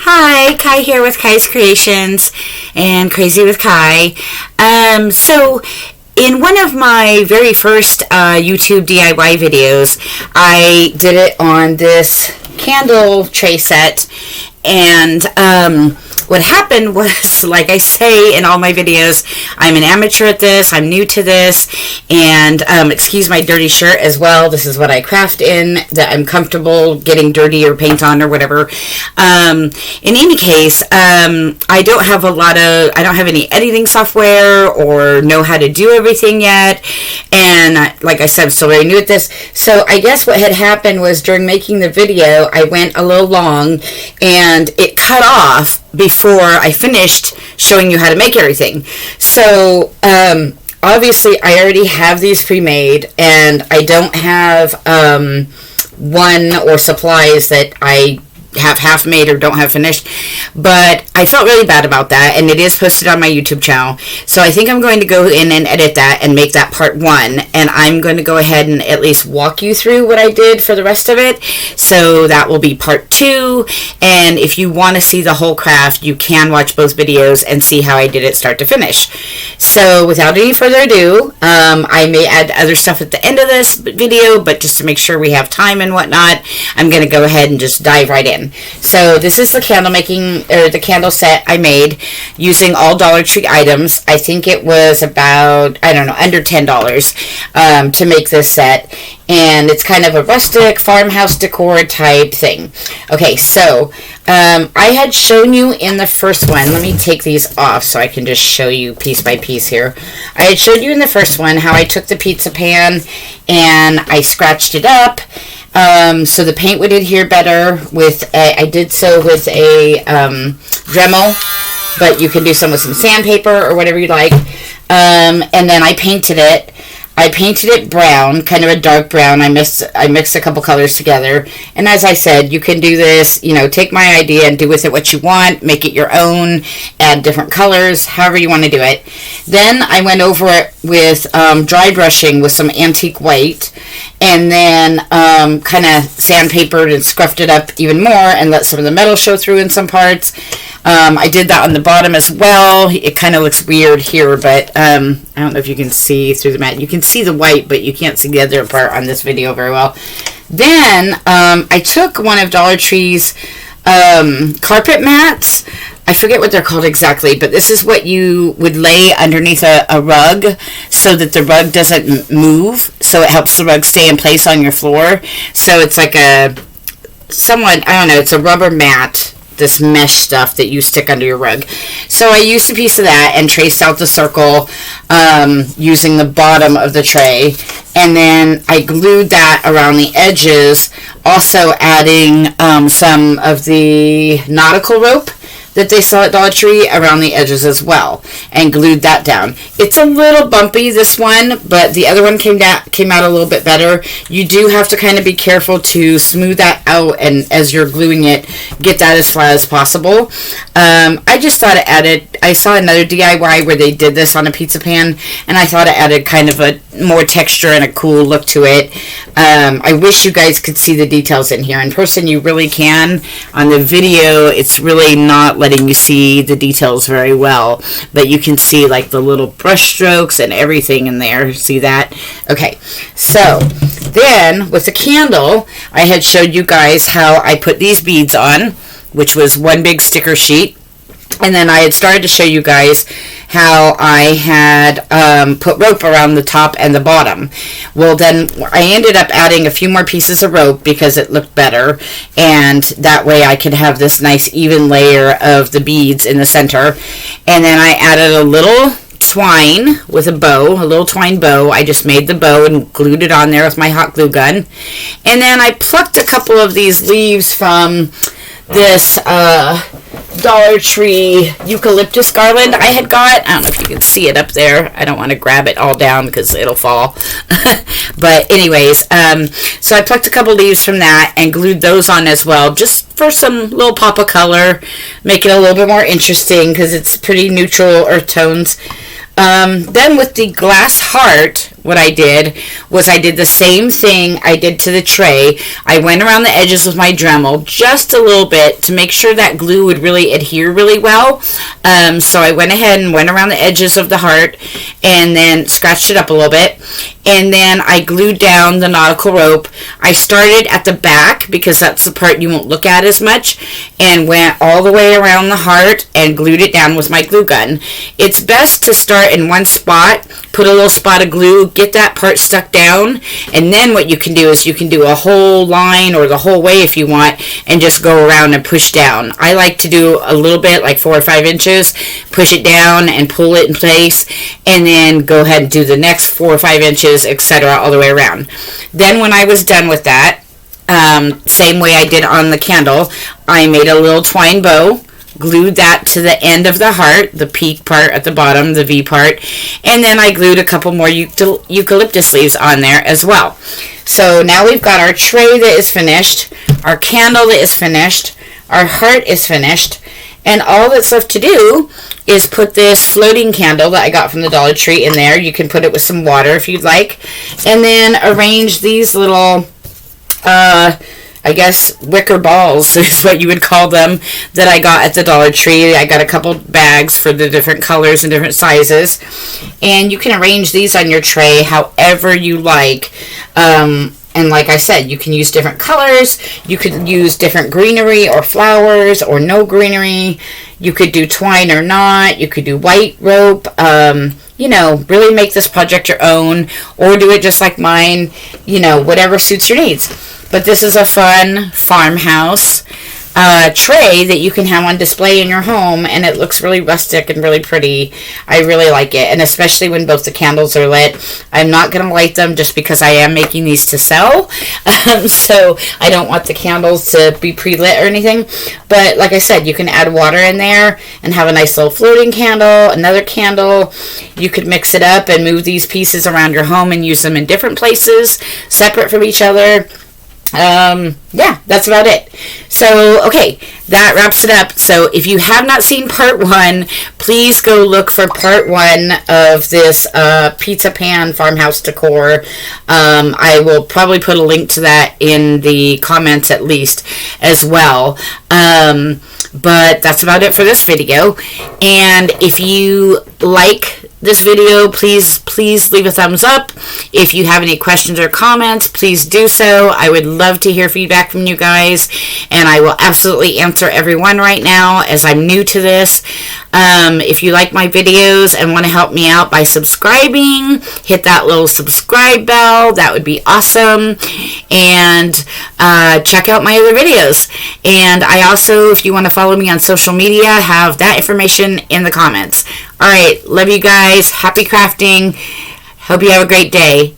Hi, Kai here with Kai's Kreations and Crazy with Kai. So in one of my very first YouTube DIY videos, I did it on this candle tray set, and what happened was, like I say in all my videos, I'm an amateur at this, I'm new to this, and excuse my dirty shirt as well. This is what I craft in, that I'm comfortable getting dirty or paint on or whatever. In any case, I don't have any editing software or know how to do everything yet, and like I said, I'm still very new at this. So I guess what had happened was, during making the video, I went a little long and it cut off before I finished showing you how to make everything. So obviously I already have these pre-made, and I don't have one or supplies that I have half made or don't have finished, but I felt really bad about that, and it is posted on my YouTube channel. So I think I'm going to go in and edit that and make that part one, and I'm going to go ahead and at least walk you through what I did for the rest of it. So that will be part two, and if you want to see the whole craft, you can watch both videos and see how I did it start to finish. So without any further ado, I may add other stuff at the end of this video, but just to make sure we have time and whatnot, I'm going to go ahead and just dive right in. So this is the the candle set I made using all Dollar Tree items. I think it was about, I don't know, under $10 to make this set, and it's kind of a rustic farmhouse decor type thing. Okay, so I had shown you in the first one, let me take these off so I can just show you piece by piece here. I had showed you in the first one how I took the pizza pan and I scratched it up so the paint would adhere better. I did so with a Dremel, but you can do some with some sandpaper or whatever you like. And then I painted it. I painted it brown, kind of a dark brown. I mixed a couple colors together. And as I said, you can do this, take my idea and do with it what you want, make it your own, add different colors, however you want to do it. Then I went over it with dry brushing with some antique white, and then kind of sandpapered and scruffed it up even more and let some of the metal show through in some parts. I did that on the bottom as well. It kind of looks weird here, but I don't know if you can see through the mat. You can see the white, but you can't see the other part on this video very well. Then I took one of Dollar Tree's carpet mats. I forget what they're called exactly, but this is what you would lay underneath a rug so that the rug doesn't move, so it helps the rug stay in place on your floor. So it's like it's a rubber mat, this mesh stuff that you stick under your rug. So I used a piece of that and traced out the circle using the bottom of the tray, and then I glued that around the edges, also adding some of the nautical rope that they sell at Dollar Tree around the edges as well, and glued that down. It's a little bumpy, this one, but the other one came out a little bit better. You do have to kind of be careful to smooth that out, and as you're gluing it, get that as flat as possible. I just thought I saw another DIY where they did this on a pizza pan, and I thought it added kind of a more texture and a cool look to it. I wish you guys could see the details in here. In person, you really can. On the video, it's really not letting you see the details very well, but you can see like the little brush strokes and everything in there. See that? Okay, so then with the candle, I had showed you guys how I put these beads on, which was one big sticker sheet. And then I had started to show you guys how I had put rope around the top and the bottom. Well, then I ended up adding a few more pieces of rope because it looked better, and that way I could have this nice even layer of the beads in the center. And then I added a little twine with a bow, a little twine bow. I just made the bow and glued it on there with my hot glue gun. And then I plucked a couple of these leaves from this Dollar Tree eucalyptus garland I had got. I don't know if you can see it up there. I don't want to grab it all down because it'll fall. But anyways, so I plucked a couple leaves from that and glued those on as well, just for some little pop of color, make it a little bit more interesting because it's pretty neutral earth tones. Then with the glass heart, what I did was I did the same thing I did to the tray. I went around the edges with my Dremel just a little bit to make sure that glue would really adhere really well. So I went ahead and went around the edges of the heart and then scratched it up a little bit. And then I glued down the nautical rope. I started at the back because that's the part you won't look at as much, and went all the way around the heart and glued it down with my glue gun. It's best to start in one spot, put a little spot of glue, get that part stuck down, and then what you can do is you can do a whole line or the whole way if you want, and just go around and push down. I like to do a little bit, like 4 or 5 inches, push it down and pull it in place, and then go ahead and do the next 4 or 5 inches, etc., all the way around. Then when I was done with that, same way I did on the candle, I made a little twine bow, glued that to the end of the heart, the peak part at the bottom, the V part, and then I glued a couple more eucalyptus leaves on there as well. So now we've got our tray that is finished, our candle that is finished, our heart is finished, and all that's left to do is put this floating candle that I got from the Dollar Tree in there. You can put it with some water if you'd like, and then arrange these little I guess wicker balls is what you would call them, that I got at the Dollar Tree. I got a couple bags for the different colors and different sizes, and you can arrange these on your tray however you like. And like I said, you can use different colors. You could use different greenery or flowers or no greenery. You could do twine or not. You could do white rope. You know, really make this project your own, or do it just like mine, you know, whatever suits your needs. But this is a fun farmhouse tray that you can have on display in your home, and it looks really rustic and really pretty. I really like it, and especially when both the candles are lit. I'm not going to light them just because I am making these to sell, so I don't want the candles to be pre-lit or anything. But like I said, you can add water in there and have a nice little floating candle, another candle. You could mix it up and move these pieces around your home and use them in different places, separate from each other. Yeah, that's about it. So, okay, that wraps it up. So, if you have not seen part 1, please go look for part 1 of this pizza pan farmhouse decor. I will probably put a link to that in the comments at least as well. But that's about it for this video. And if you like this video, please leave a thumbs up. If you have any questions or comments, please do so. I would love to hear feedback from you guys, and I will absolutely answer everyone right now as I'm new to this. If you like my videos and want to help me out by subscribing, hit that little subscribe bell. That would be awesome. And check out my other videos. And I also, if you want to follow me on social media, have that information in the comments. All right, love you guys. Happy crafting. Hope you have a great day.